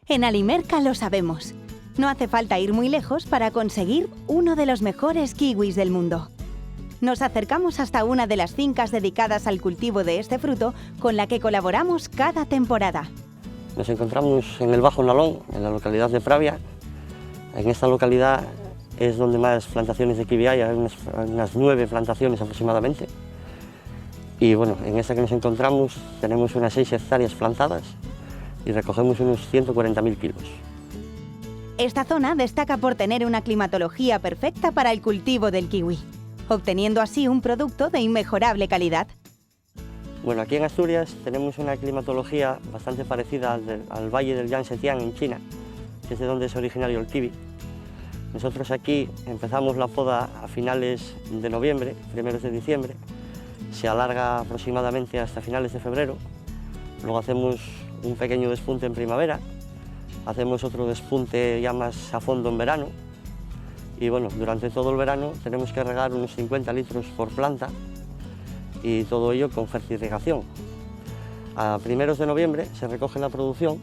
En Alimerca lo sabemos. No hace falta ir muy lejos para conseguir uno de los mejores kiwis del mundo. Nos acercamos hasta una de las fincas dedicadas al cultivo de este fruto con la que colaboramos cada temporada. Nos encontramos en el Bajo Nalón, en la localidad de Pravia. En esta localidad es donde más plantaciones de kiwi hay unas 9 plantaciones aproximadamente. Y bueno, en esta que nos encontramos tenemos unas 6 hectáreas plantadas y recogemos unos 140.000 kilos. Esta zona destaca por tener una climatología perfecta para el cultivo del kiwi, obteniendo así un producto de inmejorable calidad. Bueno, aquí en Asturias tenemos una climatología bastante parecida al valle del Yangtze en China, que es de donde es originario el kiwi. Nosotros aquí empezamos la poda a finales de noviembre, primeros de diciembre, se alarga aproximadamente hasta finales de febrero, luego hacemos un pequeño despunte en primavera, hacemos otro despunte ya más a fondo en verano y bueno, durante todo el verano tenemos que regar unos 50 litros por planta y todo ello con fertirrigación. A primeros de noviembre se recoge la producción,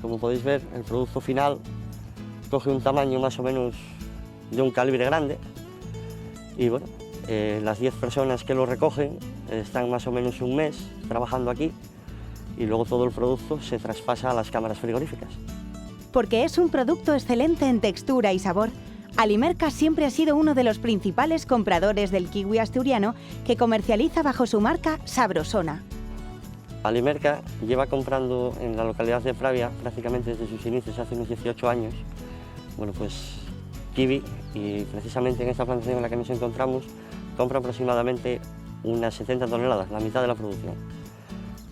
como podéis ver el producto final coge un tamaño más o menos de un calibre grande y bueno, las 10 personas que lo recogen están más o menos un mes trabajando aquí y luego todo el producto se traspasa a las cámaras frigoríficas. Porque es un producto excelente en textura y sabor, Alimerca siempre ha sido uno de los principales compradores del kiwi asturiano que comercializa bajo su marca Sabrosona. Alimerca lleva comprando en la localidad de Pravia prácticamente desde sus inicios, hace unos 18 años, bueno pues kiwi, y precisamente en esta plantación en la que nos encontramos compra aproximadamente unas 70 toneladas, la mitad de la producción.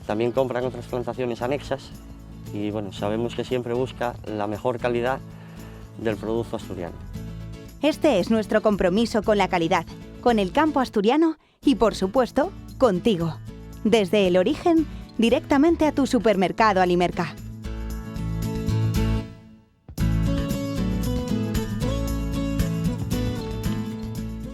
También compran otras plantaciones anexas y bueno, sabemos que siempre busca la mejor calidad del producto asturiano. Este es nuestro compromiso con la calidad, con el campo asturiano y por supuesto, contigo. Desde el origen, directamente a tu supermercado Alimerca.